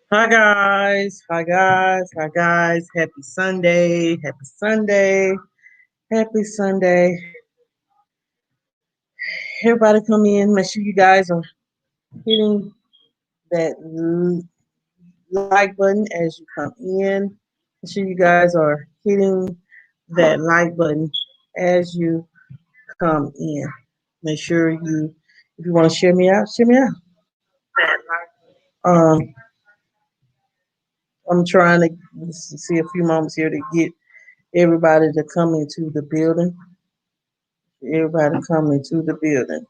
Hi guys, hi guys, hi guys. Happy Sunday, happy Sunday, happy Sunday. Everybody come in. Make sure you guys are hitting that like button as you come in. Make sure you guys are hitting that like button as you come in. Make sure if you want to share me out, share me out. Um, I'm trying to see a few moments here to get everybody to come into the building. Everybody come into the building.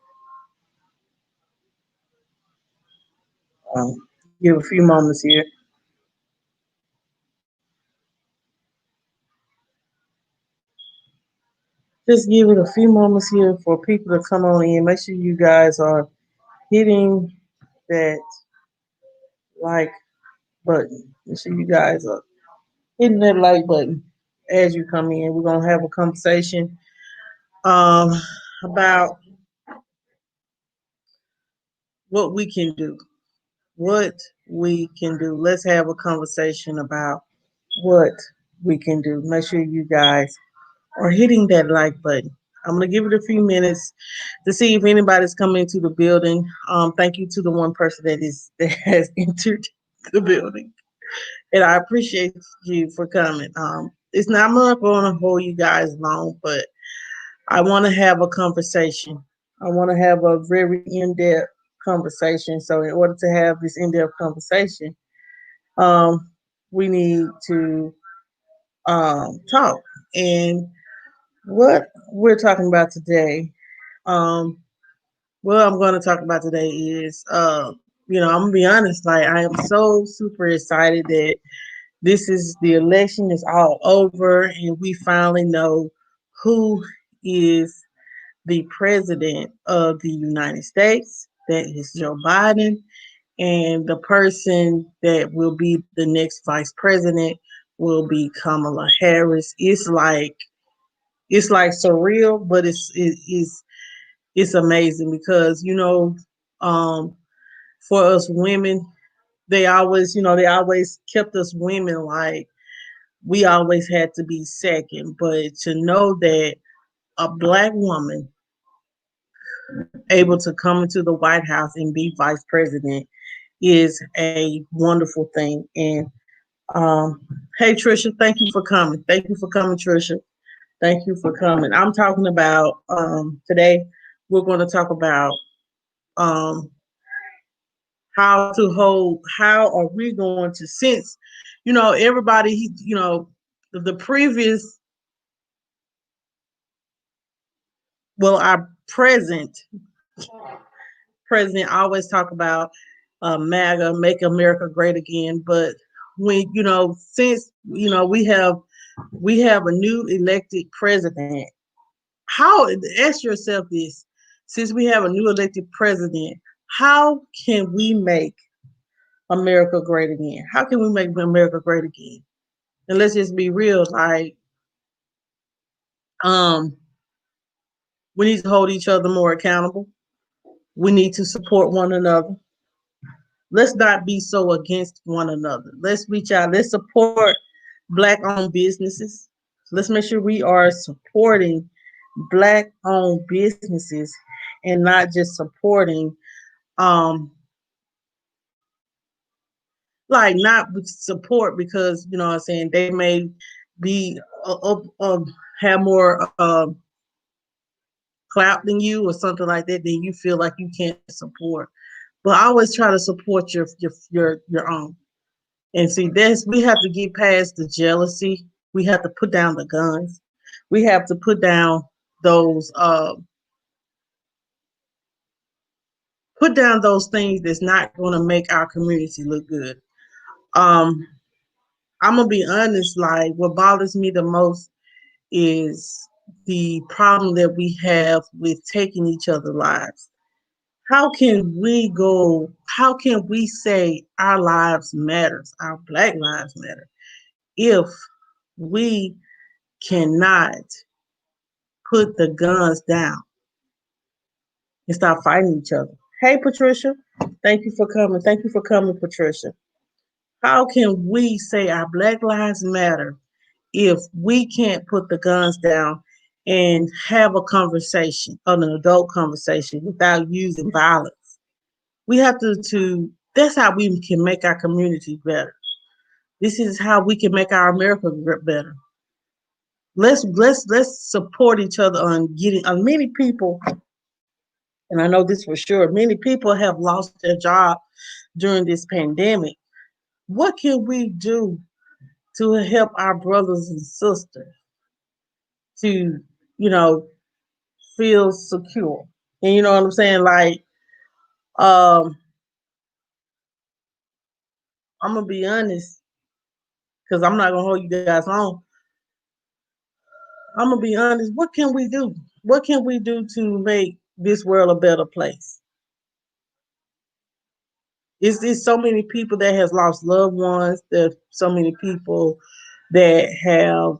Give a few moments here. Just give it a few moments here for people to come on in. Make sure you guys are hitting that like button. Make sure you guys are hitting that like button as you come in. We're gonna have a conversation um, about what we can do. What we can do. Let's have a conversation about what we can do. Make sure you guys or hitting that like button. I'm gonna give it a few minutes to see if anybody's coming into the building. Thank you to the one person that has entered the building, and I appreciate you for coming. It's not I'm not going to hold you guys long, but I want to have a conversation. I want to have a very in-depth conversation. So in order to have this in-depth conversation, um, we need to talk. And what we're talking about today, um, what I'm going to talk about today is, I'm gonna be honest. Like I am so super excited that this is the election is all over, and we finally know who is the president of the United States. That is Joe Biden, and the person that will be the next vice president will be Kamala Harris. It's like surreal, but it's amazing because um, for us women, they always kept us women like we always had to be second. But to know that a black woman able to come into the White House and be vice president is a wonderful thing. And hey, Trisha, thank you for coming. Thank you for coming, Trisha. Thank you for coming. I'm talking about today. We're going to talk about um, how to hold. How are we going to since everybody the previous our present president always talk about MAGA, make America great again. But when since we have a new elected president, how ask yourself this: since we have a new elected president, how can we make America great again? How can we make America great again? And let's just be real, like um, we need to hold each other more accountable. We need to support one another. Let's not be so against one another. Let's reach out. Let's support black owned businesses. Let's make sure we are supporting black owned businesses and not just supporting um like not support because you know what I'm saying they may be have more clout than you or something like that, then you feel like you can't support. But I always try to support your own. And see, we have to get past the jealousy. We have to put down the guns. We have to those uh put down those things that's not going to make our community look good. Um, I'm gonna be honest. Like, what bothers me the most is the problem that we have with taking each other's lives. How can we go? How can we say our lives matters, our Black lives matter, if we cannot put the guns down and stop fighting each other? Hey, Patricia, thank you for coming. Thank you for coming, Patricia. How can we say our Black Lives Matter if we can't put the guns down and have a conversation, an adult conversation, without using violence? We have to that's how we can make our community better. This is how we can make our America better. Let's support each other on getting many people, and I know this for sure, many people have lost their job during this pandemic. What can we do to help our brothers and sisters to, you know, feel secure? And you know what I'm saying? Like, um, I'm gonna be honest, because I'm not gonna hold you guys long. I'm gonna be honest. What can we do? What can we do to make this world a better place? It's so many people that has lost loved ones. There's so many people that have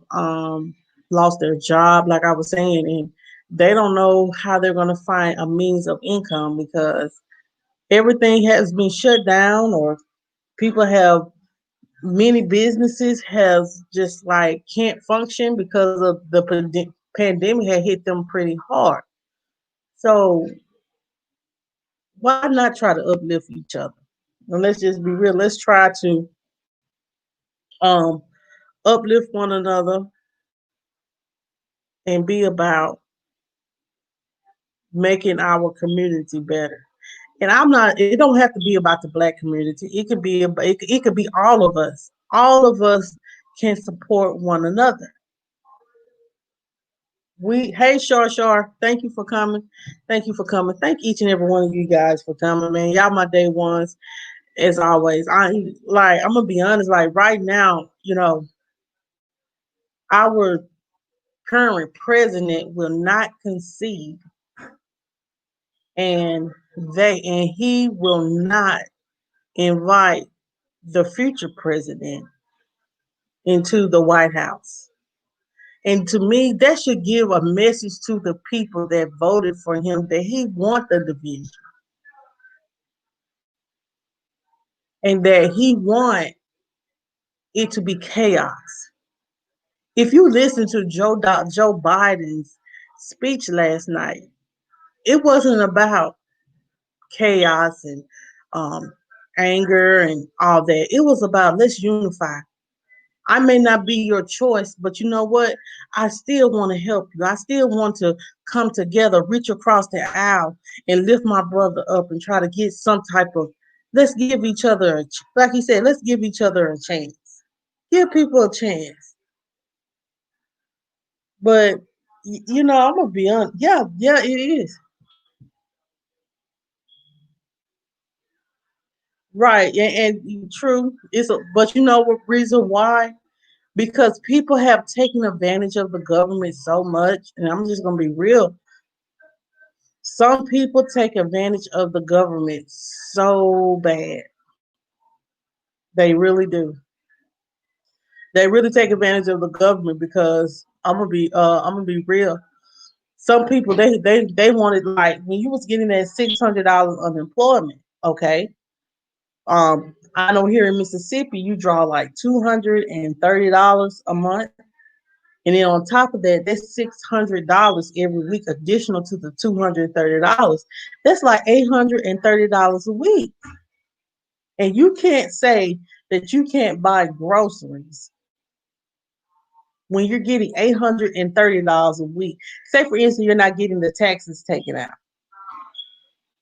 lost their job, like I was saying, and they don't know how they're going to find a means of income because everything has been shut down, or people have many businesses has just like can't function because of the pandemic had hit them pretty hard. So why not try to uplift each other? And let's just be real. Let's try to um, uplift one another and be about making our community better. And I'm not. It don't have to be about the Black community. It could be about. It could be all of us. All of us can support one another. Hey, Shar, thank you for coming. Thank you for coming. Thank each and every one of you guys for coming, man. Y'all my day ones as always. I'm gonna be honest. Like right now, our current president will not concede, and he will not invite the future president into the White House. And to me, that should give a message to the people that voted for him that he wants the division and that he want it to be chaos. If you listen to Joe Biden's speech last night, it wasn't about chaos and um, anger and all that. It was about let's unify. I may not be your choice, but you know what? I still want to help you. I still want to come together, reach across the aisle, and lift my brother up and try to get some type of. Let's give each other, like he said, let's give each other a chance. Give people a chance. But I'm gonna be honest. Yeah, yeah, it is right, and true. But you know what reason why? Because people have taken advantage of the government so much, and I'm just gonna be real. Some people take advantage of the government so bad. They really do. They really take advantage of the government because I'm gonna be real. Some people they wanted like when you was getting that $600 unemployment, okay? I know here in Mississippi you draw like $230 a month. And then on top of that, that's $600 every week, additional to the $230. That's like $830 a week. And you can't say that you can't buy groceries when you're getting $830 a week. Say, for instance, you're not getting the taxes taken out.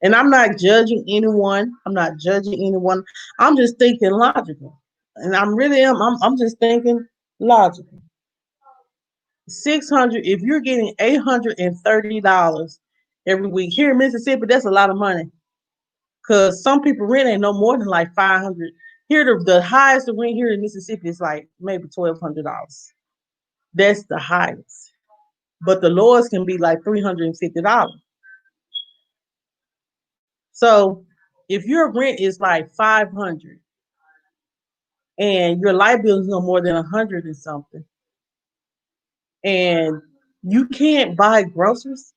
And I'm not judging anyone. I'm not judging anyone. I'm just thinking logical. And I'm really am. I'm just thinking logical. 600, if you're getting $830 every week here in Mississippi, that's a lot of money. Cause some people rent ain't no more than like 500. Here the highest rent here in Mississippi is like maybe $1,200. That's the highest. But the lowest can be like $350. So if your rent is like 500 and your light bill is no more than 100 and something, and you can't buy groceries,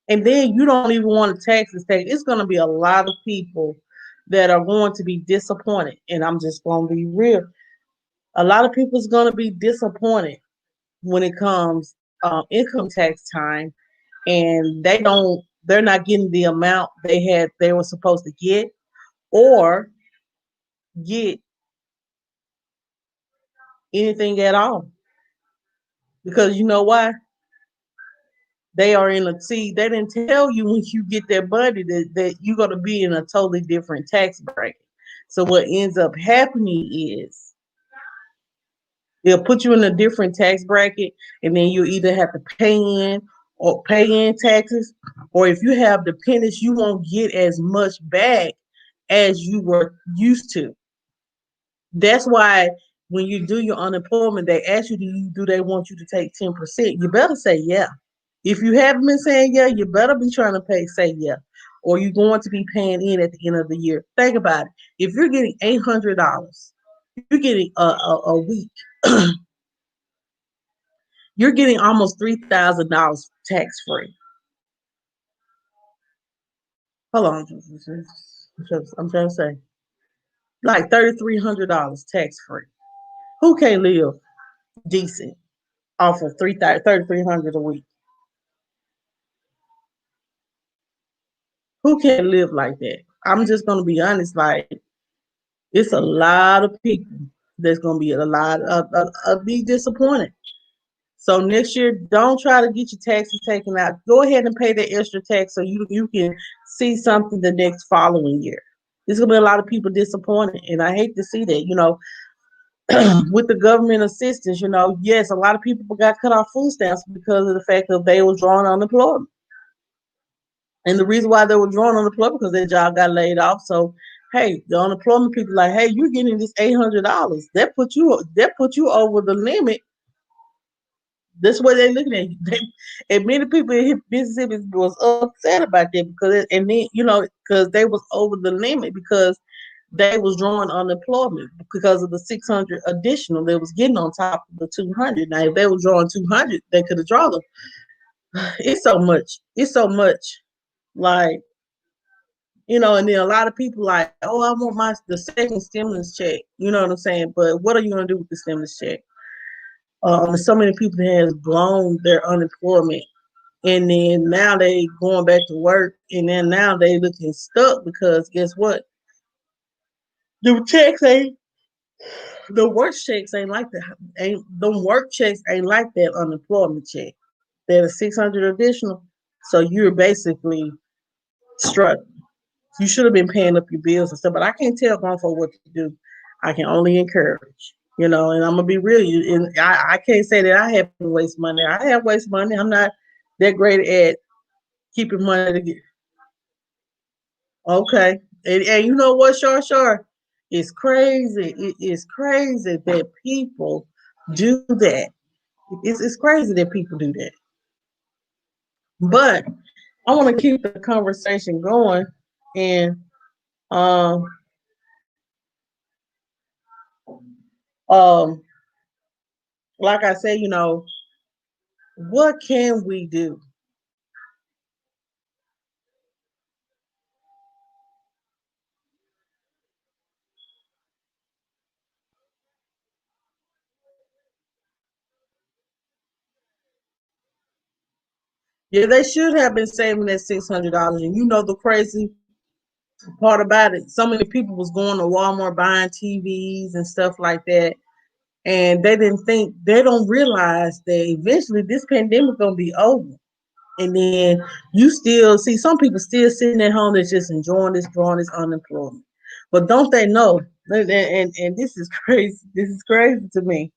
and then you don't even want to taxes take, it's going to be a lot of people that are going to be disappointed. And I'm just going to be real. A lot of people's going to be disappointed when it comes income tax time, and they're not getting the amount they were supposed to get, or get anything at all. Because you know why? They are in a see, they didn't tell you when you get their money that you're gonna be in a totally different tax bracket. So what ends up happening is they'll put you in a different tax bracket, and then you either have to pay in taxes, or if you have dependents, you won't get as much back as you were used to. That's why when you do your unemployment, they ask you, do they want you to take 10%? You better say yeah. If you haven't been saying yeah, you better be trying to say yeah. Or you're going to be paying in at the end of the year. Think about it. If you're getting $800, you're getting a week, you're getting almost $3,000 tax free. Hold on. I'm trying to say like $3,300 tax free. Who can't live decent off of 3,300 a week? Who can't live like that? I'm just gonna be honest. Like, it's a lot of people that's gonna be be disappointed. So next year, don't try to get your taxes taken out. Go ahead and pay the extra tax so you can see something the next following year. There's gonna be a lot of people disappointed, and I hate to see that. With the government assistance, yes, a lot of people got cut off food stamps because of the fact that they were drawing unemployment. And the reason why they were drawing unemployment because their job got laid off. So, hey, the unemployment people like, hey, you're getting this $800. That put you over the limit. That's what they're looking at. And many people in Mississippi was upset about that because they was over the limit because they was drawing unemployment because of the 600 additional they was getting on top of the 200. Now, if they were drawing 200, they could have drawn them. It's so much. It's so much. Like, and then a lot of people like, oh, I want the second stimulus check. You know what I'm saying? But what are you gonna do with the stimulus check? So many people that has blown their unemployment, and then now they going back to work, and then now they looking stuck because guess what? The checks ain't the work checks ain't like that. Ain't them work checks ain't like that unemployment check. They're the 600 additional, so you're basically struggling. You should have been paying up your bills and stuff, but I can't tell grown folk what to do. I can only encourage, and I'm gonna be real. And I can't say that I have to waste money. I have waste money. I'm not that great at keeping money to get. Okay, and you know what, Shar? It's crazy. It is crazy that people do that. It's crazy that people do that. But I want to keep the conversation going, and um, um, like I said, what can we do? Yeah, they should have been saving that $600. And the crazy part about it, so many people was going to Walmart buying TVs and stuff like that, and they don't realize that eventually this pandemic gonna be over. And then you still see some people still sitting at home that's just enjoying drawing this unemployment. But don't they know? And this is crazy. This is crazy to me.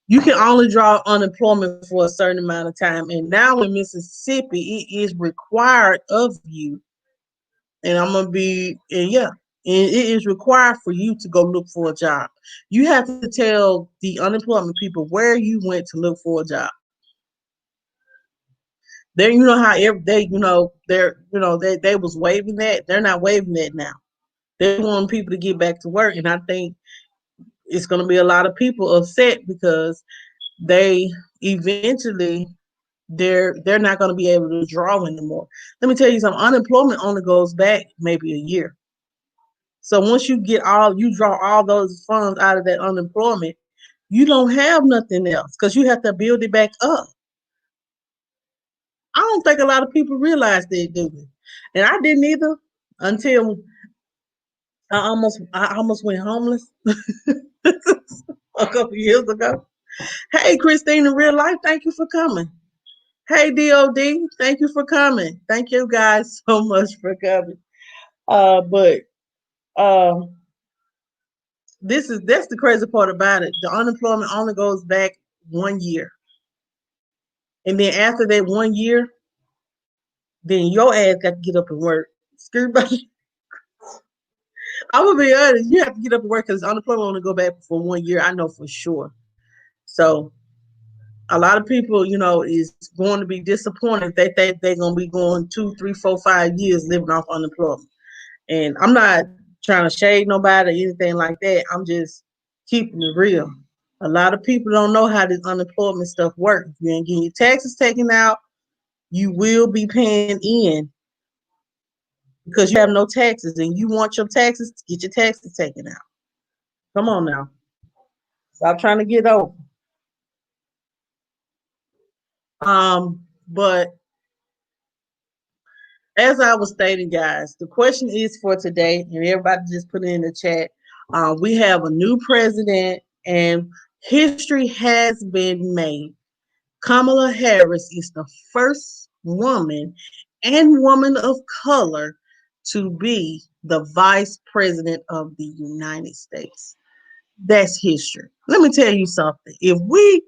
You can only draw unemployment for a certain amount of time. And now in Mississippi, it is required of you. And I'm gonna be and yeah, and it is required for you to go look for a job. You have to tell the unemployment people where you went to look for a job. There, how every day, they was waiving that. They're not waiving that now. They want people to get back to work, and I think it's going to be a lot of people upset because they eventually they're not going to be able to draw anymore. Let me tell you something. Unemployment only goes back maybe a year. So once you draw all those funds out of that unemployment, you don't have nothing else because you have to build it back up. I don't think a lot of people realize they do it. And I didn't either until I almost went homeless a couple years ago. Hey, Christine in real life, thank you for coming. Hey, DOD, thank you for coming. Thank you guys so much for coming. But um, that's the crazy part about it. The unemployment only goes back 1 year, and then after that 1 year, then your ass got to get up and work. Excuse me. I'm gonna be honest. You have to get up and work because unemployment only go back for 1 year. I know for sure. So a lot of people, is going to be disappointed. They think they're gonna be going 2, 3, 4, 5 years living off unemployment. And I'm not trying to shade nobody or anything like that. I'm just keeping it real. A lot of people don't know how this unemployment stuff works. If you ain't getting your taxes taken out, you will be paying in because you have no taxes and you want your taxes, get your taxes taken out. Come on now. Stop trying to get over. But as I was stating, guys, the question is for today, and everybody just put it in the chat. We have a new president, and history has been made. Kamala Harris is the first woman and woman of color to be the vice president of the United States. That's history. Let me tell you something. If we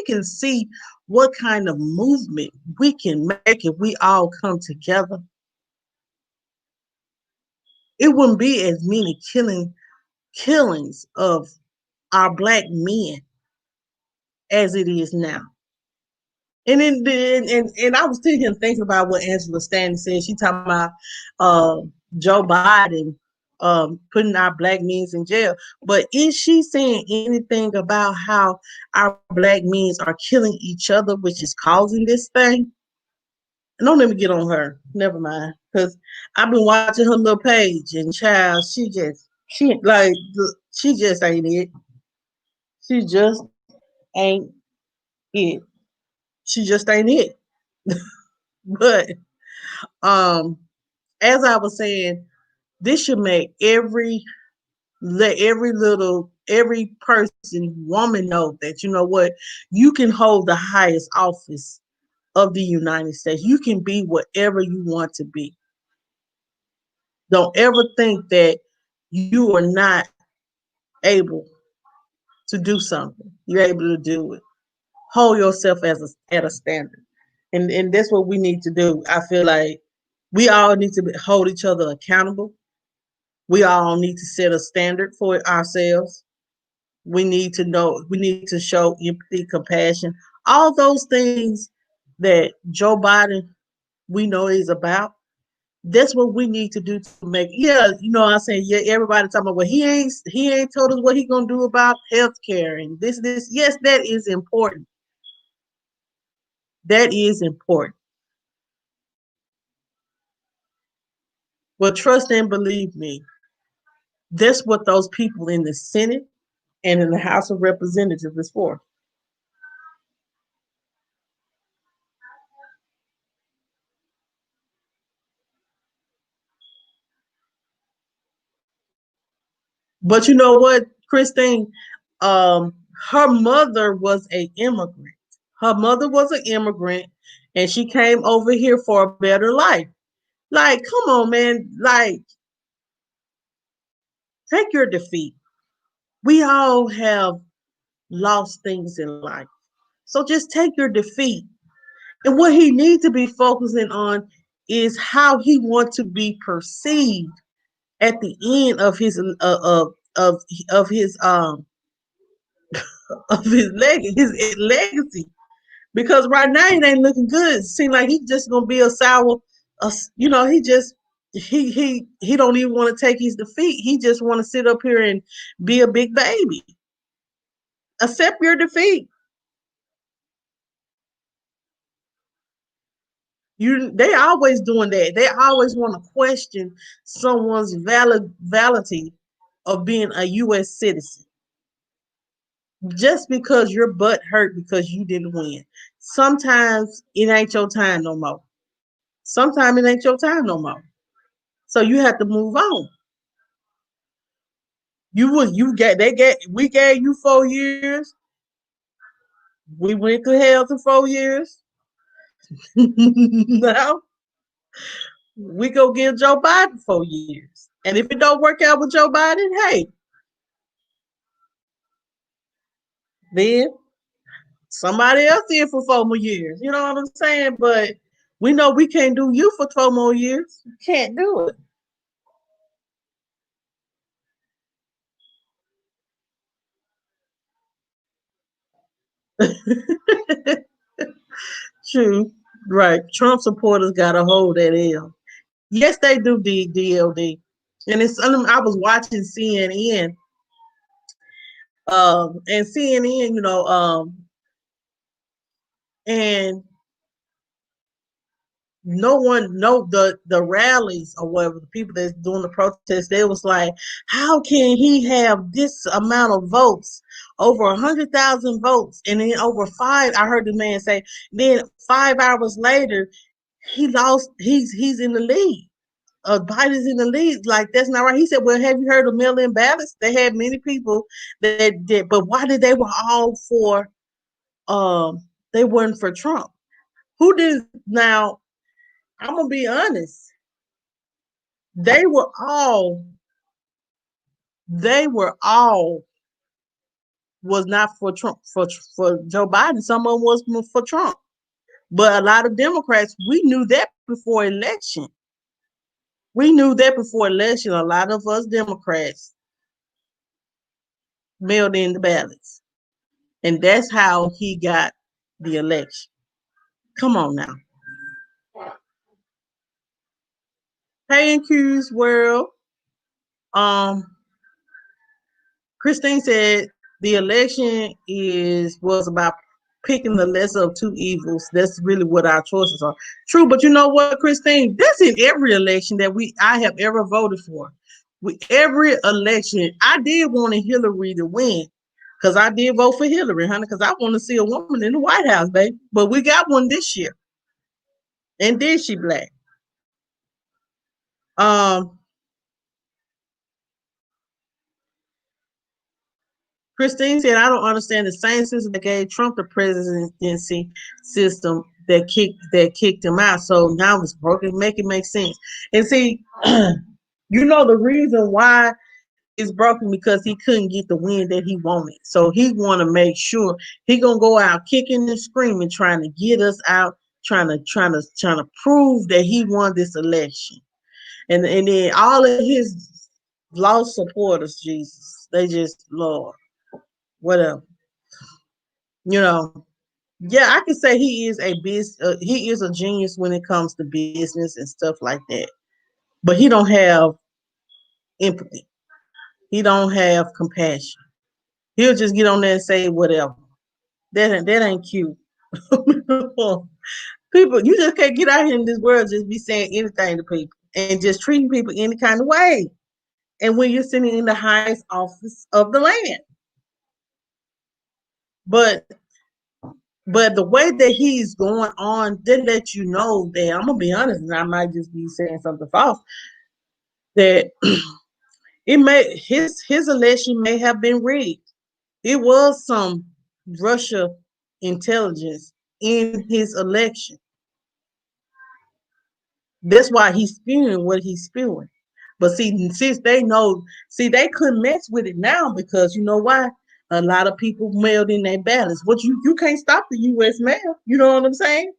can see what kind of movement we can make if we all come together, it wouldn't be as many killings of our black men as it is now. And I was sitting here thinking about what Angela Stanton said. She talking about uh, Joe Biden putting our black men in jail. But is she saying anything about how our black men are killing each other, which is causing this thing? Don't let me get on her. Never mind. Because I've been watching her little page and child, she just ain't it. She just ain't it. She just ain't it. But um as I was saying, this should make every person, woman know that you know what, you can hold the highest office of the United States. You can be whatever you want to be. Don't ever think that you are not able to do something. You're able to do it. Hold yourself at a standard. And that's what we need to do. I feel like we all need to hold each other accountable. We all need to set a standard for ourselves. We need to show empathy, compassion, all those things that Joe Biden we know is about. That's what we need to do to make. Yeah, I'm saying, yeah, everybody talking about, well, he ain't told us what he gonna do about healthcare and this. Yes, that is important. That is important. But trust and believe me, that's what those people in the Senate and in the House of Representatives is for. But you know what, Christine? Um, Her mother was a immigrant. Her mother was an immigrant, and she came over here for a better life. Like, come on, man. Like, take your defeat. We all have lost things in life. So just take your defeat. And what he needs to be focusing on is how he wants to be perceived at the end of his his legacy. Because right now it ain't looking good. It seems like he's just gonna be a sour. He just he don't even want to take his defeat. He just want to sit up here and be a big baby. Accept your defeat. They always doing that. They always want to question someone's validity of being a U.S. citizen just because your butt hurt because you didn't win. Sometimes it ain't your time no more. Sometimes it ain't your time no more. So you have to move on. We gave you 4 years. We went to hell for 4 years. Now we go give Joe Biden 4 years. And if it don't work out with Joe Biden, hey, then somebody else in for 4 more years. You know what I'm saying? But we know we can't do you for 12 more years. We can't do it. True. Right. Trump supporters got a hold that L. Yes, they do DLD. And I was watching CNN, and CNN, and no one know the rallies or whatever, the people that's doing the protest, they was like, how can he have this amount of votes, over 100,000 votes, and then over five, I heard the man say, then 5 hours later he lost, he's in the lead. Biden's in the lead. Like, that's not right. He said, well, have you heard of mail-in ballots? They had many people that did, but why did they were all for they weren't for Trump? Who did now? I'm gonna be honest. They were all they were all was not for Trump, for Joe Biden. Some of them was for Trump. But a lot of Democrats, we knew that before election. We knew that before election. A lot of us Democrats mailed in the ballots. And that's how he got the election. Come on now. Hey, in Q's world. Um, Christine said the election was about picking the lesser of two evils. That's really what our choices are. True, but you know what, Christine? That's in every election that I have ever voted for. Every election, I did want Hillary to win, because I did vote for Hillary, honey, because I want to see a woman in the White House, baby. But we got one this year, and then she black. Um, Christine said, I don't understand the same system that gave Trump the presidency system that kicked him out. So now it's broken. Make it make sense. And see, the reason why it's broken, because he couldn't get the win that he wanted. So he want to make sure he gonna go out kicking and screaming, trying to get us out, trying to prove that he won this election. And then all of his lost supporters, Jesus, they just, Lord, whatever. You know, yeah, I can say he is a genius when it comes to business and stuff like that. But he don't have empathy. He don't have compassion. He'll just get on there and say whatever. That ain't cute. People, you just can't get out here in this world just be saying anything to people and just treating people any kind of way. And when you're sitting in the highest office of the land. But the way that he's going on did let you know that, I'm gonna be honest, and I might just be saying something false, that his election may have been rigged. It was some Russia intelligence in his election. That's why he's spewing what he's spewing. But see, since they know, they couldn't mess with it now, because you know why? A lot of people mailed in their ballots. What you can't stop the U.S. mail. You know what I'm saying?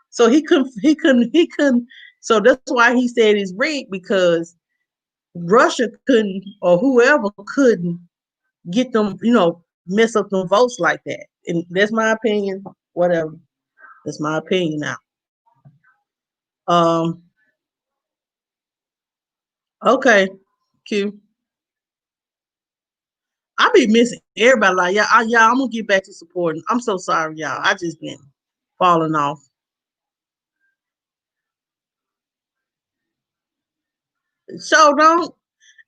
So he couldn't. So that's why he said it's rigged, because Russia couldn't, or whoever couldn't get them, mess up them votes like that. And that's my opinion. Whatever. That's my opinion now. Um. Okay. Q. I be missing everybody. Like, y'all, I'm gonna get back to supporting. I'm so sorry, y'all. I just been falling off. So don't.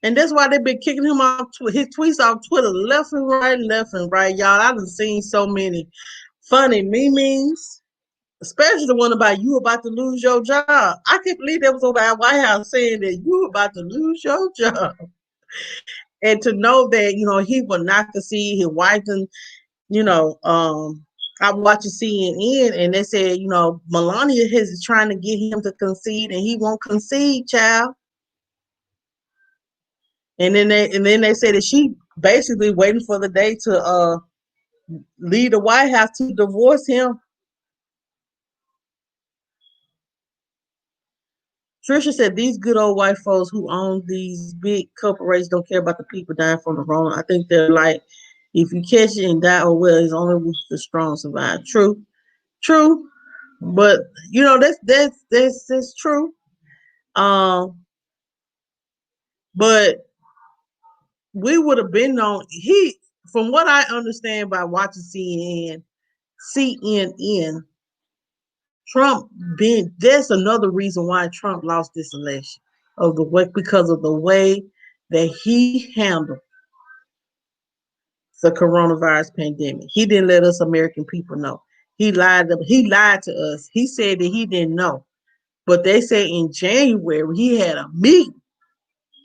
And that's why they've been kicking him off his tweets off Twitter left and right, y'all. I've seen so many funny memes, especially the one about you about to lose your job. I can't believe that was on the White House saying that you about to lose your job. And to know that, he will not concede, his wife and, you know, I watched CNN and they said, Melania is trying to get him to concede and he won't concede, child. And then they said that she basically waiting for the day to leave the White House to divorce him. Trisha said these good old white folks who own these big corporations don't care about the people dying from the Rona. I think they're like, if you catch it and die, oh well, it's only with the strong survive. True, true, but that's true. Um, but we would have been on he. From what I understand by watching CNN, Trump being that's another reason why Trump lost this election of the way because of the way that he handled the coronavirus pandemic. He didn't let us American people know. He lied to us. He said that he didn't know. But they say in January he had a meeting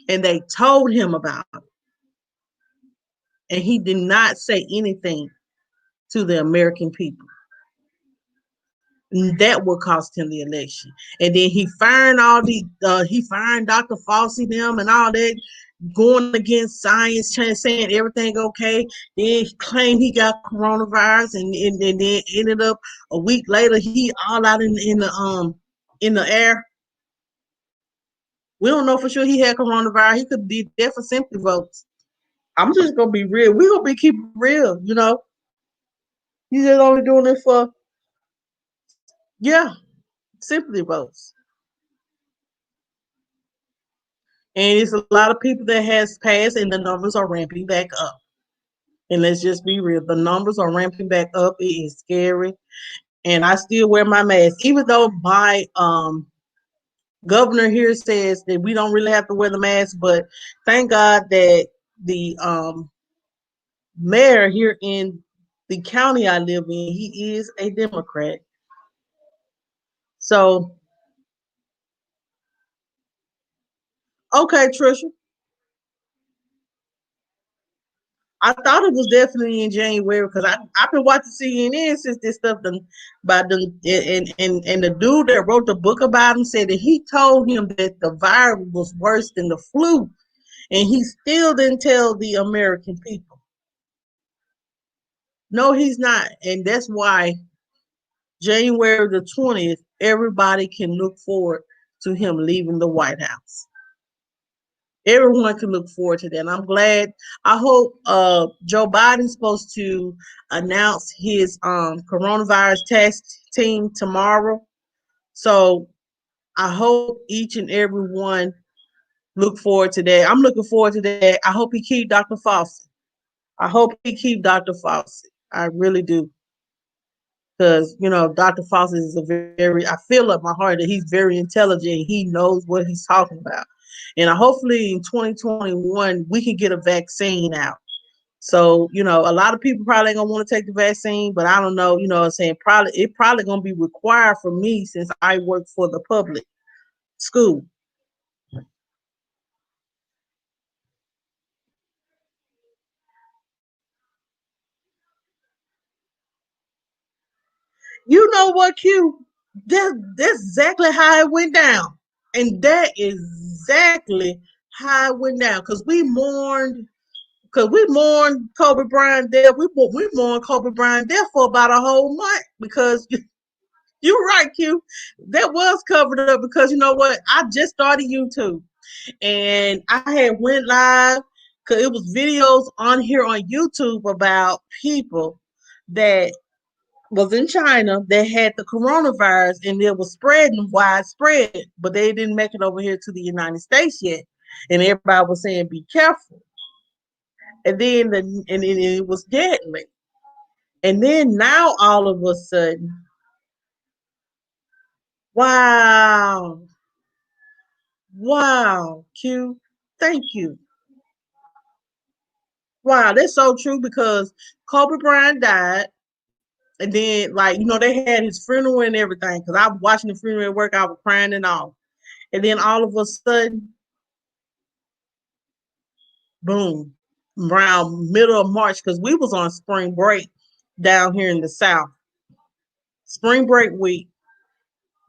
and they told him about it. And he did not say anything to the American people. That would cost him the election. And then he fired he fired Dr. Fauci them and all that, going against science, saying everything okay. Then he claimed he got coronavirus, and then ended up a week later he all out in the air. We don't know for sure he had coronavirus. He could be there for sympathy votes. I'm just gonna be real. We're gonna be keeping real. He's just only doing it for yeah, sympathy votes. And it's a lot of people that has passed, and the numbers are ramping back up. And let's just be real, the numbers are ramping back up. It is scary, and I still wear my mask, even though my governor here says that we don't really have to wear the mask. But thank God that the mayor here in the county I live in, he is a Democrat. So, okay, Trisha. I thought it was definitely in January because I've been watching CNN since this stuff done by the and the dude that wrote the book about him said that he told him that the virus was worse than the flu, and he still didn't tell the American people. No, he's not, and that's why January the 20th, everybody can look forward to him leaving the White House. Everyone can look forward to that. And I'm glad. I hope Joe Biden's supposed to announce his coronavirus test team tomorrow. So I hope each and every one look forward to that. I'm looking forward to that. I hope he keep Dr. Fauci. I hope he keep Dr. Fauci. I really do. Because, Dr. Fauci is a very, I feel up my heart that he's very intelligent. He knows what he's talking about. And hopefully in 2021, we can get a vaccine out. So, a lot of people probably ain't gonna want to take the vaccine, but I don't know, what I'm saying, probably gonna be required for me since I work for the public school. You know what, Q? That's exactly how it went down. And that is exactly how it went down. Because we mourned Kobe Bryant death. We mourned Kobe Bryant death for about a whole month because you're right, Q. That was covered up because you know what? I just started YouTube and I had went live because it was videos on here on YouTube about people that was in China that had the coronavirus and it was spreading widespread, but they didn't make it over here to the United States yet. And everybody was saying, be careful. And then it was deadly. And then now all of a sudden, wow, Wow, Q. Thank you. Wow, that's so true because Kobe Bryant died. And then, like, they had his funeral and everything. Because I was watching the funeral at work, I was crying and all. And then all of a sudden, boom, around middle of March, because we was on spring break down here in the South. Spring break week,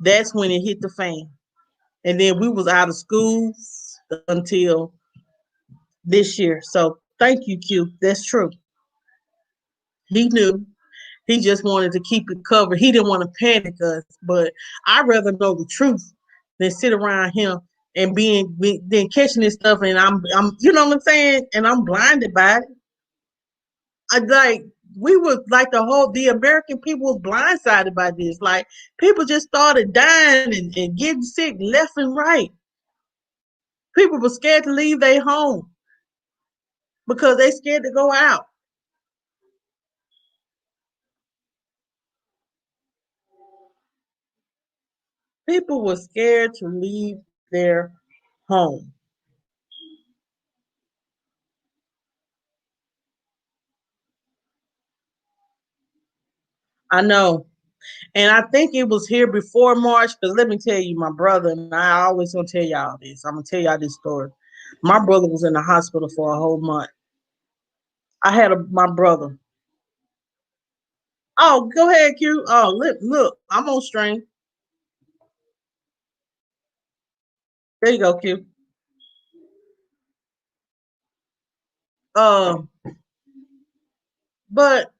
that's when it hit the fan. And then we was out of school until this year. So thank you, Q. That's true. He knew. He just wanted to keep it covered. He didn't want to panic us, but I'd rather know the truth than sit around him and then catching this stuff, and I'm you know what I'm saying, and I'm blinded by it. I like we were like the American people was blindsided by this. Like people just started dying and getting sick left and right. People were scared to leave their home because they scared to go out. People were scared to leave their home. I know. And I think it was here before March, because let me tell you, my brother, and I always gonna tell y'all this. I'm gonna tell y'all this story. My brother was in the hospital for a whole month. I had my brother. Oh, go ahead, Q. Oh, look, I'm on string. There you go, Q. Uh, but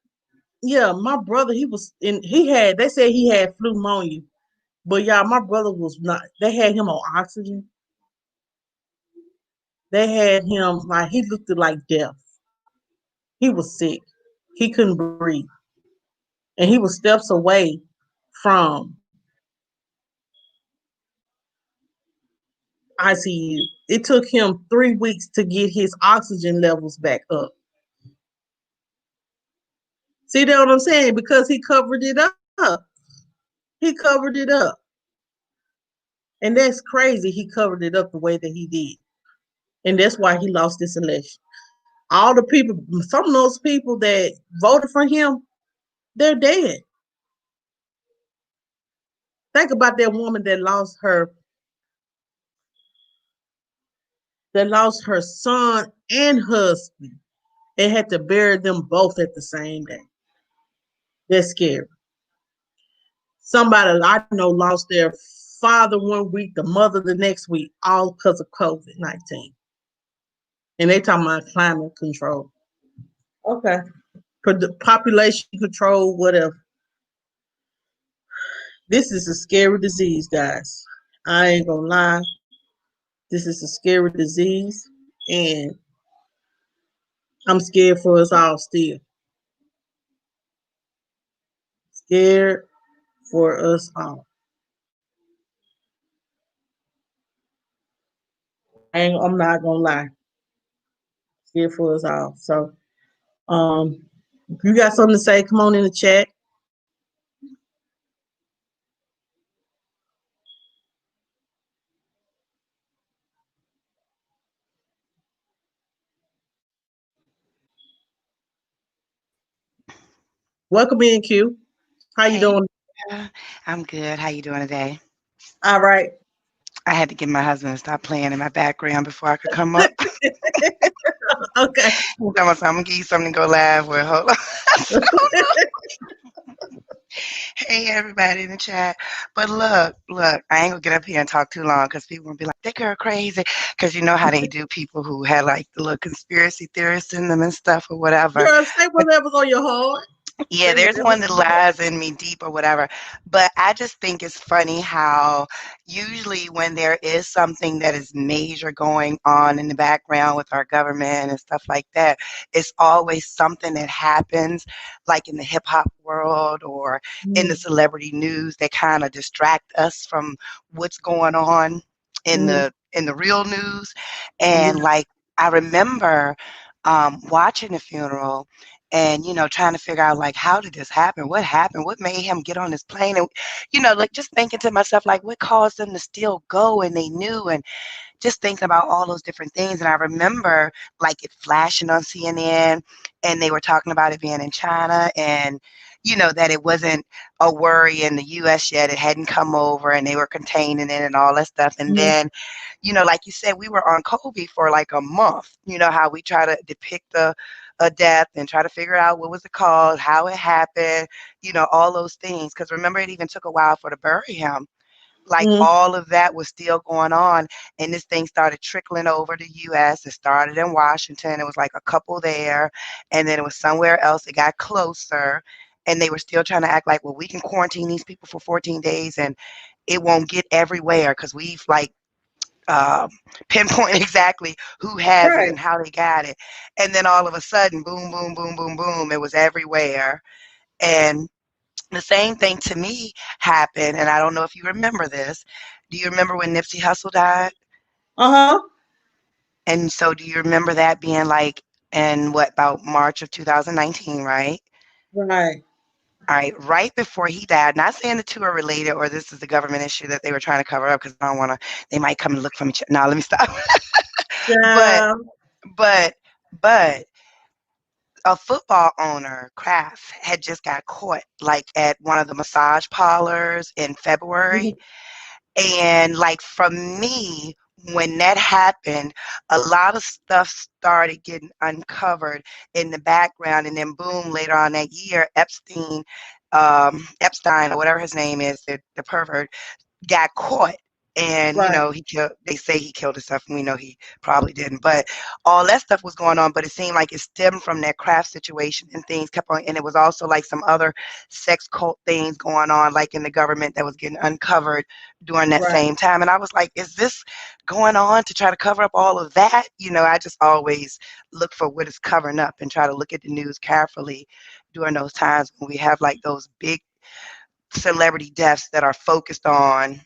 yeah, my brother, he was in. He had. They said he had flu pneumonia, but y'all, my brother was not. They had him on oxygen. They had him like he looked like death. He was sick. He couldn't breathe, and he was steps away from ICU. It took him 3 weeks to get his oxygen levels back up. See that what I'm saying? Because he covered it up. He covered it up. And that's crazy. He covered it up the way that he did. And that's why he lost this election. All the people, some of those people that voted for him, they're dead. Think about that woman that lost her son and husband and had to bury them both at the same day. That's scary. Somebody I know lost their father 1 week, the mother the next week, all because of COVID-19. And they talking about climate control. Okay. Population control, whatever. This is a scary disease, guys. I ain't gonna lie. This is a scary disease, and I'm scared for us all still. Scared for us all. I'm not gonna lie. Scared for us all. So, if you got something to say, come on in the chat. Welcome in, Q. How you Hey, doing? I'm good. How you doing today? All right. I had to get my husband to stop playing in my background before I could come up. Okay. He told me, I'm gonna give you something to go live with. Hold on. Hey, everybody in the chat. But look, I ain't gonna get up here and talk too long because people gonna be like, that girl crazy. Because you know how they do people who had like the little conspiracy theorists in them and stuff or whatever. Girl, say whatever's on your heart. Yeah, Say there's whatever's one that on your heart. lies in me deep or whatever. But I just think it's funny how usually when there is something that is major going on in the background with our government and stuff like that, it's always something that happens like in the hip hop world or in the Mm, celebrity news that kind of distract us from what's going on mm, in the real news. yeah. And like I remember watching the funeral and trying to figure out like how did this happen? What happened? What made him get on this plane? And like just thinking to myself like what caused them to still go and they knew and just thinking about all those different things. And I remember like it flashing on CNN and they were talking about it being in China and that it wasn't a worry in the US yet. It hadn't come over and they were containing it and all that stuff. And Mhm. then, like you said, we were on Kobe for like a month. How we try to depict a death and try to figure out what was the cause, how it happened, all those things. Because remember, it even took a while for to bury him. Like Mhm. all of that was still going on, and this thing started trickling over to US. It started in Washington. It was like a couple there, and then it was somewhere else. It got closer, and they were still trying to act like, well, we can quarantine these people for 14 days and it won't get everywhere because we've like um, pinpoint exactly who has it Right. and how they got it. And then all of a sudden, boom, boom, boom, boom, boom, it was everywhere. And the same thing to me happened, and I don't know if you remember this. Do you remember when Nipsey Hussle died? Uh-huh. And so do you remember that being like in what about March of 2019, right? Right. All right before he died, not saying the two are related or this is a government issue that they were trying to cover up because I don't want to, they might come and look for me. No, let me stop. but, Yeah. but, but a football owner, Kraft, had just got caught like at one of the massage parlors in February. Mhm. And like for me, when that happened, a lot of stuff started getting uncovered in the background, and then boom, later on that year, Epstein or whatever his name is, the pervert, got caught. And Right. he killed, they say he killed himself and we know he probably didn't, but all that stuff was going on. But it seemed like it stemmed from that Craft situation and things kept on, and it was also like some other sex cult things going on like in the government that was getting uncovered during that Right. same time. And I was like, is this going on to try to cover up all of that? I just always look for what is covering up and try to look at the news carefully during those times when we have like those big celebrity deaths that are focused on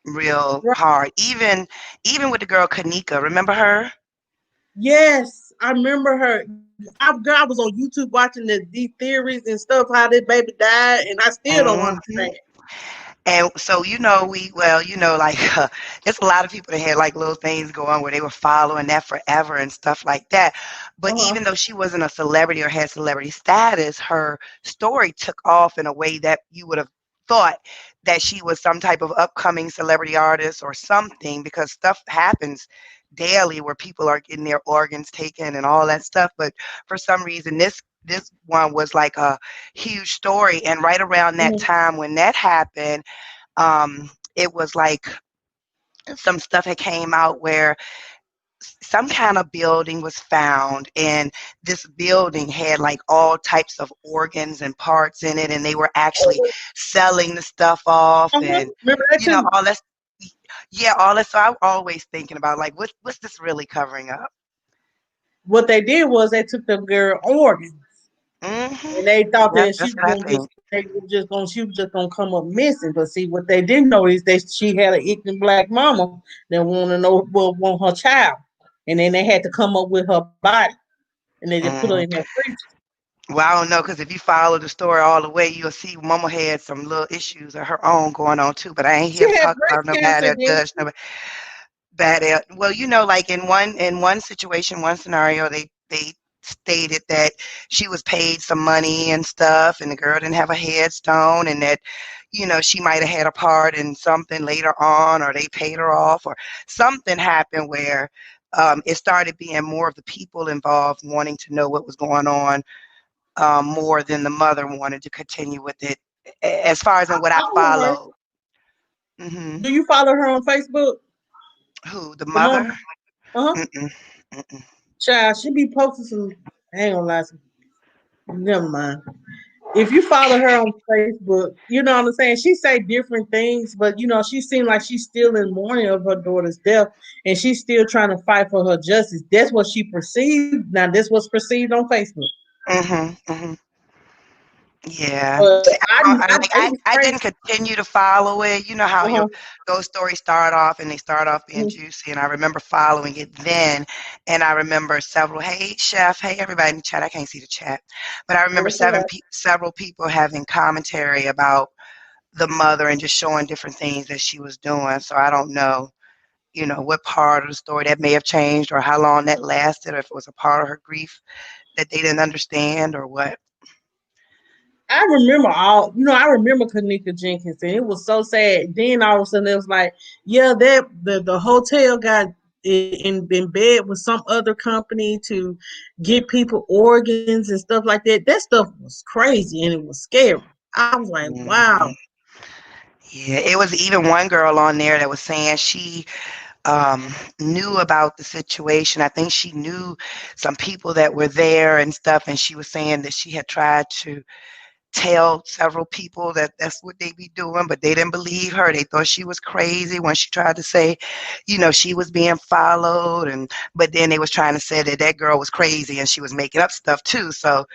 real Right. hard. Even with the girl Kanika, remember her? Yes, I remember her. Girl, I was on YouTube watching these theories and stuff, how this baby died, and I still don't Hmm. understand. And so like it's a lot of people that had like little things going where they were following that forever and stuff like that. But Uh-huh. even though she wasn't a celebrity or had celebrity status, her story took off in a way that you would have thought that she was some type of upcoming celebrity artist or something because stuff happens daily where people are getting their organs taken and all that stuff. But for some reason this one was like a huge story. And right around that Mhm. time when that happened, it was like some stuff had came out where some kind of building was found, and this building had like all types of organs and parts in it, and they were actually selling the stuff off Uh-huh. and Remember that too? all that. Yeah, all that. So I'm always thinking about like what's this really covering up. What they did was they took the girl organs, Hmm. and they thought Yep, that that's what I think. she was just gonna come up missing. But see, what they didn't know is that she had an ignorant black mama that want to know what want her child, and then they had to come up with her body, and they just put her in Mhm. that freezer. Well, I don't know, because if you follow the story all the way, you'll see Mama had some little issues of her own going on too. But I ain't She here to had talk about breast no bad cancer, or didn't judge she? no bad. Well, like in one situation, one scenario, they stated that she was paid some money and stuff, and the girl didn't have a headstone, and that she might have had a part in something later on, or they paid her off, or something happened where it started being more of the people involved wanting to know what was going on more than the mother wanted to continue with it, as far as in what I I follow her. followed. Hmm. Do you follow her on Facebook? Who, the The mother? mom? Uh-huh. Mm-mm, mm-mm. Child, she be posting some. I ain't gonna lie. Never mind. If you follow her on Facebook, you know what I'm saying. She say different things, but she seemed like she's still in mourning of her daughter's death, and she's still trying to fight for her justice. That's what she perceived. Now, this was perceived on Facebook. Hmm. Hmm. Yeah. But See, it was I crazy. didn't continue to follow it. You know how Uh-huh. those stories start off and they start off being Mhm. juicy. And I remember following it then. And I remember several, hey, chef, hey, everybody in the chat. I can't see the chat. But I remember That's okay. several people having commentary about the mother and just showing different things that she was doing. So I don't know, what part of the story that may have changed or how long that lasted or if it was a part of her grief that they didn't understand or what. I remember I remember Kanika Jenkins, and it was so sad. Then all of a sudden it was like, yeah, that the hotel got in bed with some other company to get people organs and stuff like that. That stuff was crazy and it was scary. I was like, Mhm. wow. Yeah, it was even one girl on there that was saying she knew about the situation. I think she knew some people that were there and stuff, and she was saying that she had tried to tell several people that that's what they be doing, but they didn't believe her. They thought she was crazy when she tried to say, she was being followed, and but then they was trying to say that that girl was crazy and she was making up stuff too. So,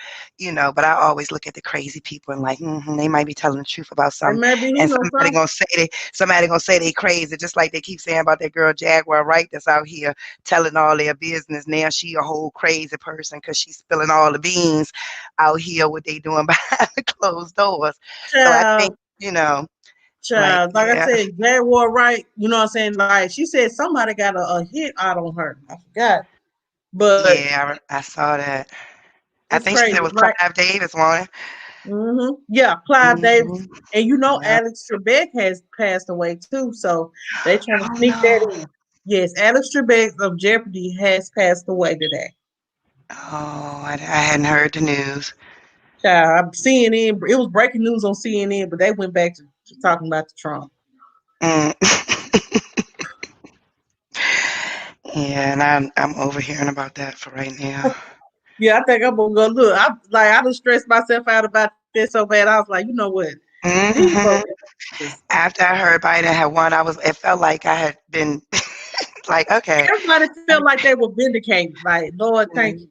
but I always look at the crazy people and like, they might be telling the truth about And something, maybe and somebody gonna say they crazy, just like they keep saying about that girl Jaguar Wright that's out here telling all their business. Now she a whole crazy person because she's spilling all the beans out here what they doing behind the closed doors. So I think, child, like, child, like I yeah, said, Jaguar Wright, you know what I'm saying? Like she said somebody got a hit out on her. I forgot. But yeah, I saw that. I it's think she said crazy. it was Like Clive Davis one. Yeah, Clive Davis. Mm-hmm. And Yeah. Alex Trebek has passed away too, so they trying to Oh sneak that no. in. Yes, Alex Trebek of Jeopardy has passed away today. Oh, I hadn't heard the news. Child, CNN, it was breaking news on CNN, but they went back to talking about the Trump. Mm. Yeah, and I'm overhearing about that for right now. Yeah, I think I'm gonna go look. I just stressed myself out about this so bad. I was like, you know what? These Hmm. folks just After I heard Biden had won, it felt like I had been like, okay. everybody felt like they were vindicated. Like, Lord, thank you.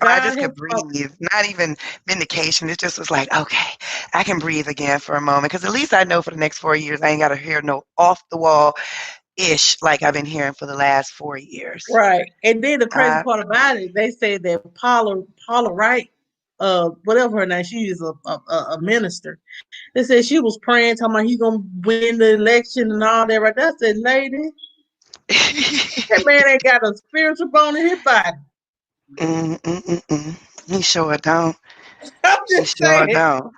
I God just has could spoken. breathe, not even vindication. It just was like, okay, I can breathe again for a moment. Because at least I know for the next 4 years, I ain't got to hear no off the wall ish like I've been hearing for the last 4 years. Right. And then the crazy Uh, part about it, they said that Paula Wright, whatever her name, she is a minister. They said she was praying, talking about he gonna win the election and all that. Right? That's said, lady, that man ain't got a spiritual bone in his body. mm, mm, mm, mm. He sure don't. I'm He just sure saying. don't.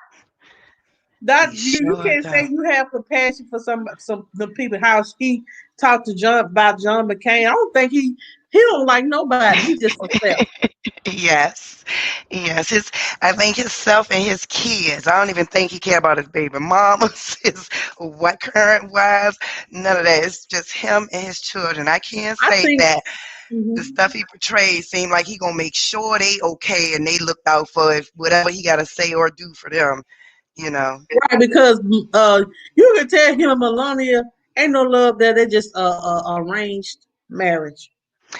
That He you sure can't say don't. you have compassion for some the people. How he talked to John about John McCain. I don't think he don't like nobody. He just for self. Yes, yes. I think himself and his kids. I don't even think he care about his baby mamas, his what current wives. None of that. It's just him and his children. I can't I say think. that the Mhm. stuff he portrays seem like he gonna make sure they okay and they looked out for if whatever he gotta say or do for them. You know. Right, because you can tell him and Melania ain't no love there. They're just arranged marriage.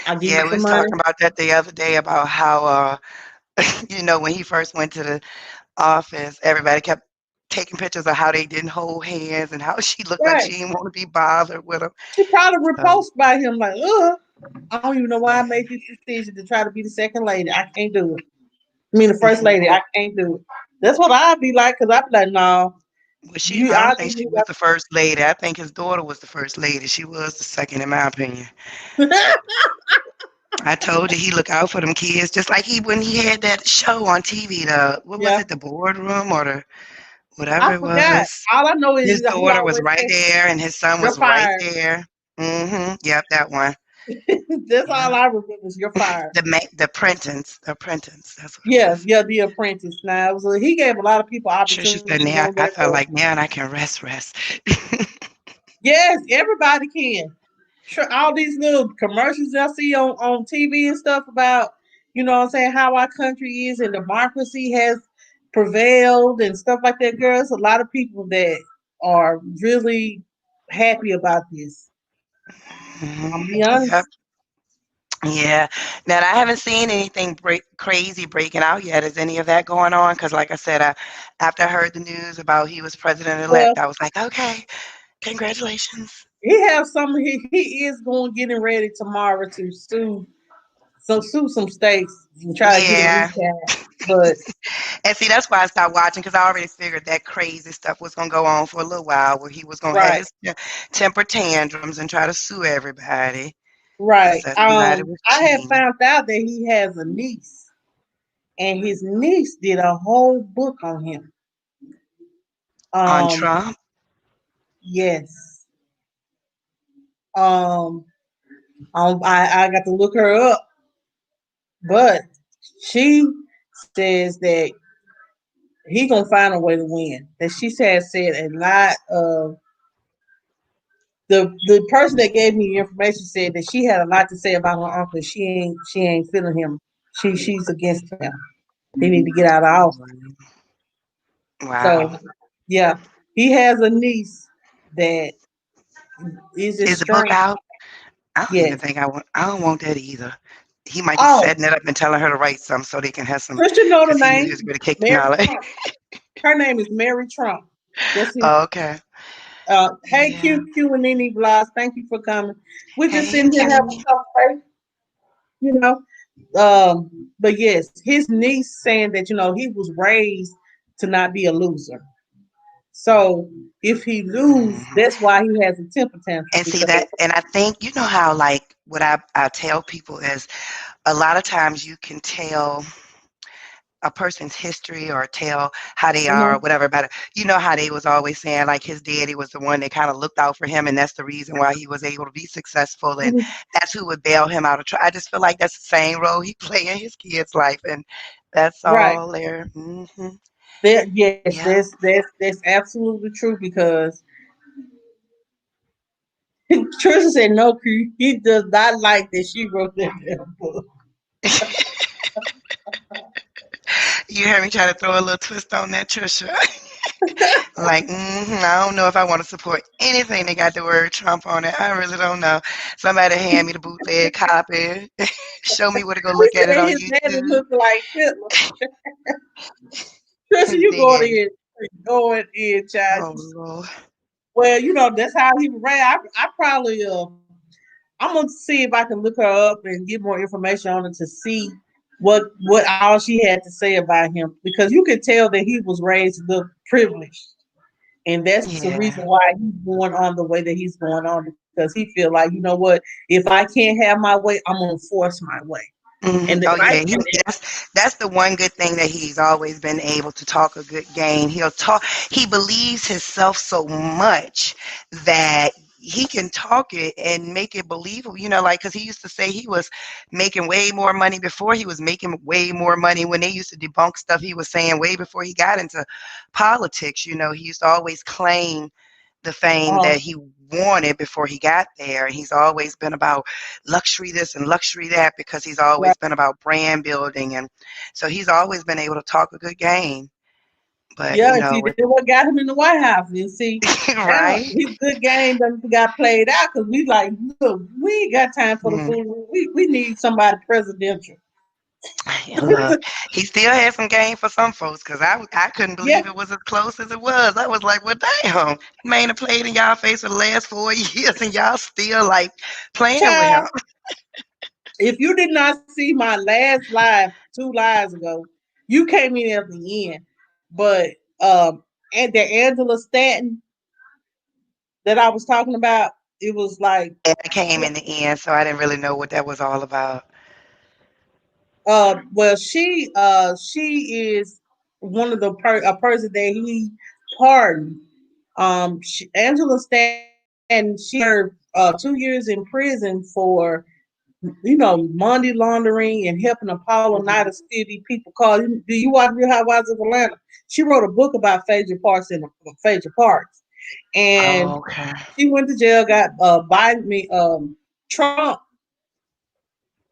I give you Yeah, we some was money. talking about that the other day about how when he first went to the office, everybody kept taking pictures of how they didn't hold hands and how she looked like Right. she didn't want to be bothered with him. She probably So, repulsed by him like, I don't even know why I made this decision to try to be the second lady. I can't do it. I mean the first mhm. lady, I can't do it. That's what I'd be like, because I'd be like, no, Well, I I don't think think she you was the first lady. I think his daughter was the first lady. She was the second, in my opinion. got I told you he look out for them kids, just like when he had that show on TV. What was Yeah. it, the boardroom or the whatever I it forgot. was? All I know is His he daughter was always right said, there, and his son you're was right fired. there. Yep, that one. That's all Yeah. I remember is you're fired. The apprentice. That's what it Yeah, was. yeah, The Apprentice. Now, so he gave a lot of people Trisha said, opportunities "Now on I that felt show. like now I can rest." Yes, everybody can. Sure, all these little commercials I see on TV and stuff about, what I'm saying, how our country is and democracy has prevailed and stuff like that, girls. A lot of people that are really happy about this. Mhm. I'll be Yep. honest. Yeah. Now, I haven't seen anything crazy breaking out yet. Is any of that going on? Because, like I said, after I heard the news about he was Well, president-elect, I was like, okay, congratulations. he have some. He is going getting ready tomorrow to sue some states and try to get a Yeah. recount. But And see, that's why I stopped watching because I already figured that crazy stuff was going to go on for a little while where he was going to have right, his temper tantrums and try to sue everybody and right. said somebody was I had cheating found out that he has a niece, and his niece did a whole book on him. on Um, Trump. yes. Um, I got to look her up, but she says that he gonna find a way to win. That she has said a lot of the person that gave me the information said that she had a lot to say about her uncle. She ain't feeling him. She's against him. They need to get out of office. Wow. So yeah, he has a niece that is Is the book extreme. out? I don't even Yes. think I want. I don't want that either. He might be Oh, setting it up and telling her to write something so they can have some, Christian know the because he knew he name. was going to kick them Mary out. Trump. Her name is Mary Trump. That's his. Oh, okay. Hey, Yeah. QQ and Nene Vlogs. Thank you for coming. We're just Hey, sitting here having T. a conversation, you know. But yes, his niece saying that he was raised to not be a loser. So if he lose, Mhm. that's why he has a temper tantrum And see because that, and I think you know how like what I tell people is a lot of times you can tell a person's history or tell how they are or mhm, whatever about it. You know how they was always saying like his daddy was the one that kind of looked out for him and that's the reason why he was able to be successful and mhm, that's who would bail him out of trouble. I just feel like that's the same role he play in his kid's life and that's right. all there. That yes, Yeah. that's absolutely true because Trisha said no, he does not like that she wrote that damn book. You heard me try to throw a little twist on that, Trisha. Like, I don't know if I want to support anything that got the word Trump on it. I really don't know. Somebody hand me the bootleg copy. Show me where to go We look at it said on his daddy YouTube. looked like Hitler. Trisha, His you daddy. going in, child. Oh, Lord. Well, that's how he ran. I probably I'm gonna see if I can look her up and get more information on it to see what all she had to say about him because you could tell that he was raised to look privileged, and that's the reason Yeah. why he's going on the way that he's going on because he feel like what if I can't have my way, I'm gonna force my way, and the Oh right yeah, that's the one good thing that he's always been able to talk a good game. He'll talk. He believes himself so much that he can talk it and make it believable. Like because he used to say he was making way more money before he was making way more money when they used to debunk stuff he was saying way before he got into politics. He used to always claim the fame uh, that he wanted before he got there. And he's always been about luxury this and luxury that because he's right. always been about brand building. And so he's always been able to talk a good game. But, Yeah, see, that's what got him in the White House. You see, now right? his good game done got played out because we like, look, we ain't got time for the Mhm. fool. We need somebody presidential. And look, he still had some game for some folks because I couldn't Yeah, believe it was as close as it was. I was like, well, damn, man, have played in y'all face for the last 4 years and y'all still like playing with him. child. If you did not see my last live 2 lives ago, you came in at the end. But and the Angela Stanton that I was talking about, it was like, And I came in the end, so I didn't really know what that was all about. well, she is one of a person that he pardoned. Angela Stanton, she served 2 years in prison for money laundering and helping Apollo Mhm. Night steal these people cars. Do you watch Real Housewives of Atlanta? She wrote a book about Phaedra Parks and Phaedra Parks, and Oh, okay. she went to jail. Got Trump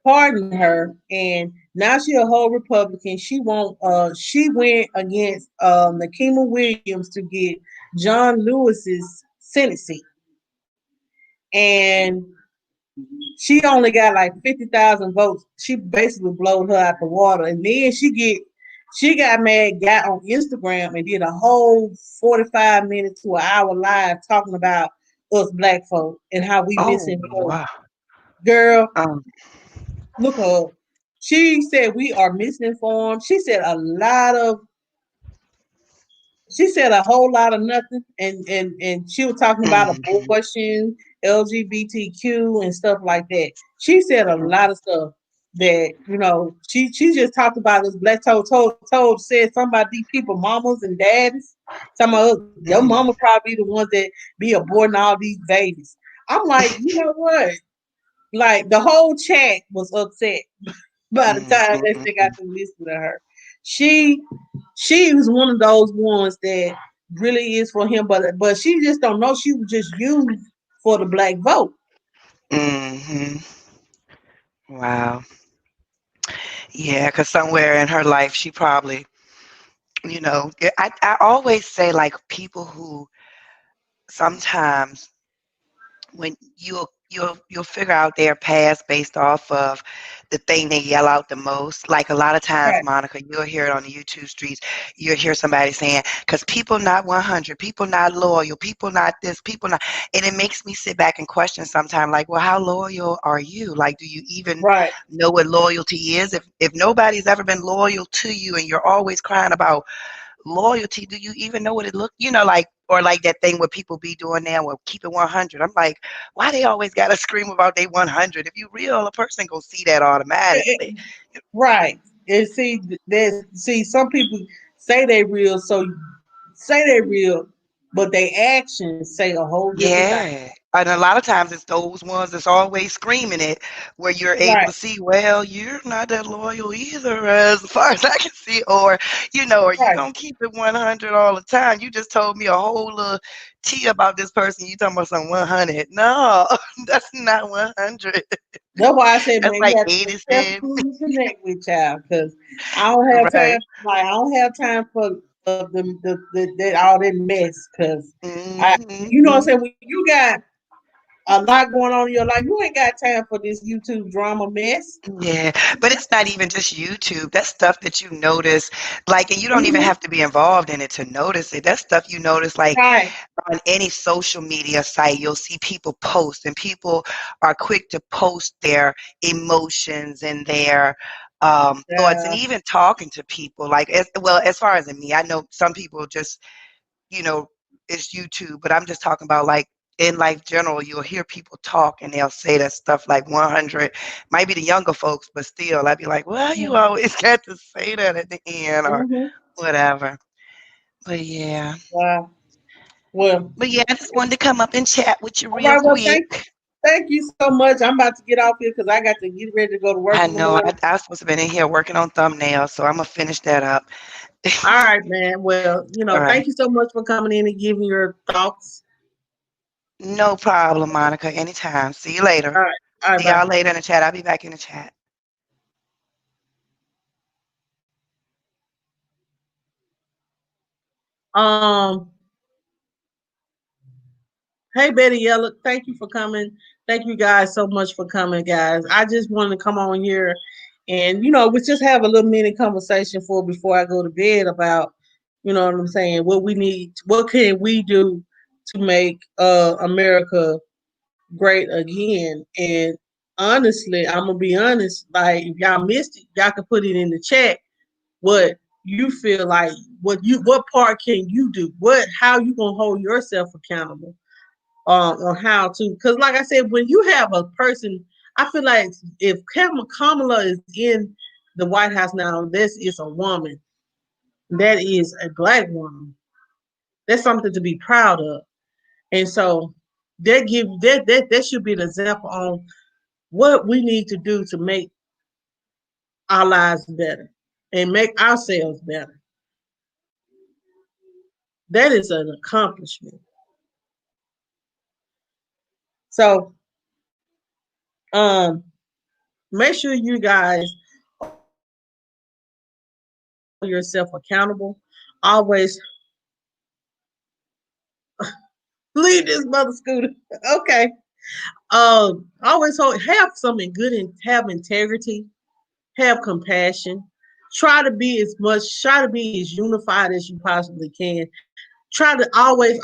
pardoned her, and now she a whole Republican. She won't. She went against Nakima Williams to get John Lewis's Senate seat, and She only got like 50,000 votes. She basically blowed her out the water. And then she got mad, got on Instagram and did a whole 45 minutes to an hour live talking about us black folk and how we Oh, misinformed. wow. Girl, Um, look her up. She said we are misinformed. She said a whole lot of nothing, and she was talking about mhm, abortion, LGBTQ, and stuff like that. She said a lot of stuff that she just talked about this black told said something about these people, mamas and daddies. Some of your mhm, mama probably the ones that be aborting all these babies. I'm like, you know what? Like the whole chat was upset by the mhm, time that mhm, they got to listen to her. She she was one of those ones that really is for him, but she just don't know she was just used for the black vote. mhm. Wow. Yeah, because somewhere in her life, she probably, I always say like people who sometimes when you'll figure out their past based off of the thing they yell out the most. Like a lot of times, Right, Monica, you'll hear it on the YouTube streets. You'll hear somebody saying, "Because people not 100, people not loyal, people not this, people not," and it makes me sit back and question sometimes, like, well, how loyal are you? Like, do you even right. know what loyalty is? If nobody's ever been loyal to you, and you're always crying about loyalty, do you even know what it look, like, or like that thing what people be doing now, well, keep it 100. I'm like, why they always gotta scream about they 100? If you real, a person gonna see that automatically. Right. And see some people say they real, so say they real, but they actions say a whole different thing. Yeah. And a lot of times it's those ones that's always screaming it where you're able Right, to see, well, you're not that loyal either, as far as I can see, or you right. gonna keep it 100 all the time. You just told me a whole little tea about this person. You talking about some 100. No, that's not 100. That's why I said, That's man, you like have to be 87. careful who you connect with, child, because I don't have Right. time. Like I don't have time for all that mess. Because you know what I'm Hmm. saying. When you got a lot going on in your life, you ain't got time for this YouTube drama mess. Yeah, but it's not even just YouTube. That's stuff that you notice, like, and you don't even Hmm. have to be involved in it to notice it. That's stuff you notice, like, Right, on any social media site. You'll see people post, and people are quick to post their emotions and their thoughts, and yeah, even talking to people. Like, as far as in me, I know some people just you know, it's YouTube, but I'm just talking about like in life general, you'll hear people talk and they'll say that stuff like 100, might be the younger folks, but still, I'd be like, well, you always got to say that at the end or mm-hmm. whatever. But yeah, Wow. Well, I just wanted to come up and chat with you all real right. Well, quick. thank you so much. I'm about to get off here because I got to get ready to go to work I in the know morning. I was supposed to have been in here working on thumbnails, so I'm gonna finish that up. All right, man. Well, All thank right. you so much for coming in and giving your thoughts. No problem, Monica. Anytime. See you later. All right. All right. See Bye. y'all later in the chat. I'll be back in the chat. Um, hey Betty Yella, thank you for coming. Thank you guys so much for coming, guys. I just wanted to come on here and we just have a little mini conversation before I go to bed about, what I'm saying, what can we do to make America great again. And honestly, I'm gonna be honest, like if y'all missed it, y'all can put it in the chat what you feel like what part can you do? How you gonna hold yourself accountable on how to, because like I said, when you have a person, I feel like if Kamala is in the White House now, this is a woman, that is a black woman. That's something to be proud of. And so that should be an example on what we need to do to make our lives better and make ourselves better. That is an accomplishment. So um make sure you guys hold yourself accountable. Always leave this mother scooter. Okay. Always have something good and have integrity, have compassion. Try to be as unified as you possibly can. Try to always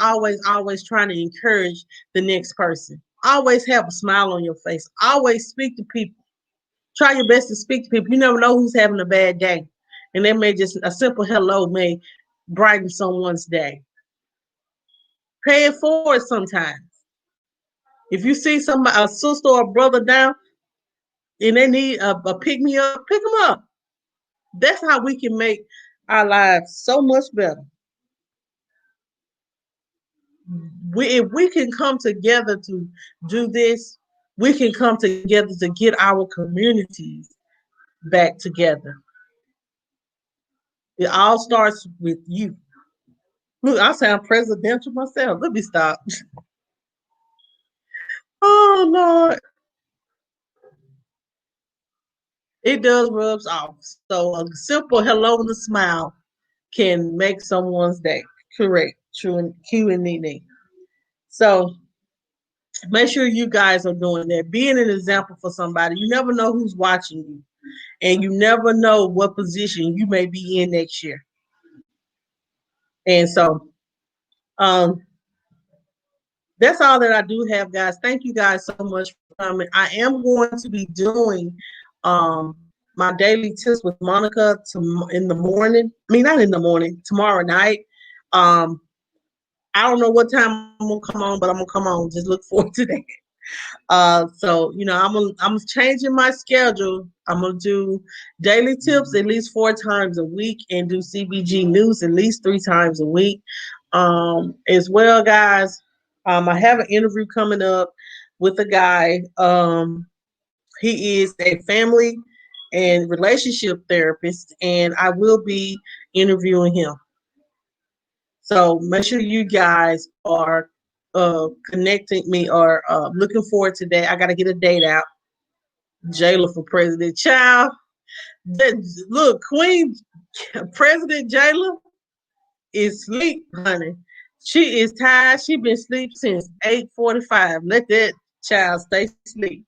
trying to encourage the next person. Always have a smile on your face. Always speak to people. Try your best to speak to people. You never know who's having a bad day. And they may just, a simple hello may brighten someone's day. Pay it forward sometimes. If you see somebody, a sister or a brother down, and they need a pick me up, pick them up. That's how we can make our lives so much better. If we can come together to do this, we can come together to get our communities back together. It all starts with you. Look, I sound presidential myself. Let me stop. Oh Lord, it does rubs off. So a simple hello and a smile can make someone's day. Correct. True and Q and Nene. So make sure you guys are doing that. Being an example for somebody. You never know who's watching you. And you never know what position you may be in next year. And so um that's all that I do have, guys. Thank you guys so much for coming. I am going to be doing um my daily tips with Monica in the morning. I mean, not in the morning, tomorrow night. Um, I don't know what time I'm gonna come on, but I'm gonna come on. Just look forward to that. So I'm changing my schedule. I'm gonna do daily tips at least 4 times a week and do CBG news at least 3 times a week. As well, guys. I have an interview coming up with a guy. He is a family and relationship therapist, and I will be interviewing him. So make sure you guys are connecting me or looking forward to that. I got to get a date out. Jayla for president. Child, look, Queen President Jayla is sleep, honey. She is tired. She been asleep since 8:45. Let that child stay asleep.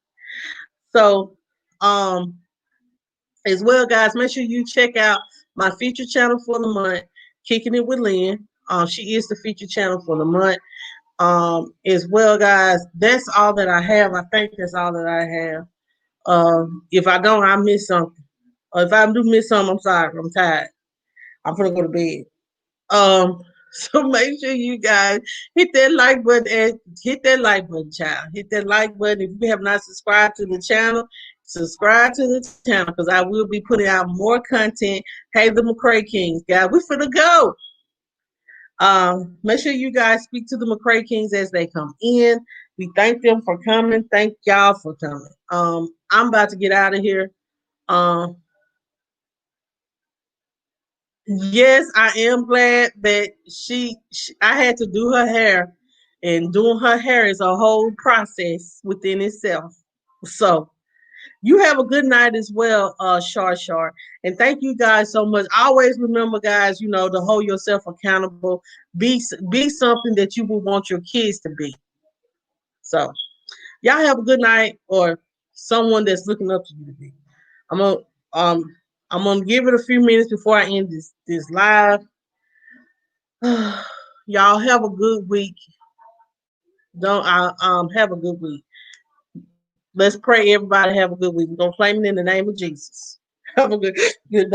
So, um, as well, guys, make sure you check out my feature channel for the month, Kicking It with Lynn. She is the feature channel for the month. As well, guys, that's all that I have. I think that's all that I have. If I don't, I miss something. Or if I do miss something, I'm sorry. I'm tired. I'm gonna go to bed. Um, so make sure you guys hit that like button and hit that like button, child. Hit that like button. If you have not subscribed to the channel, subscribe to the channel because I will be putting out more content. Hey, the McCray Kings, guys, we finna go. Make sure you guys speak to the McCray Kings as they come in. We thank them for coming. Thank y'all for coming. I'm about to get out of here. Um, yes, I am glad that I had to do her hair, and doing her hair is a whole process within itself. So you have a good night as well, Shar. And thank you guys so much. Always remember, guys, to hold yourself accountable. Be something that you would want your kids to be. So y'all have a good night, or someone that's looking up to you to be. I'm gonna um I'm gonna give it a few minutes before I end this live. Y'all have a good week. Don't have a good week. Let's pray everybody have a good week. We're gonna claim it in the name of Jesus. Have a good night.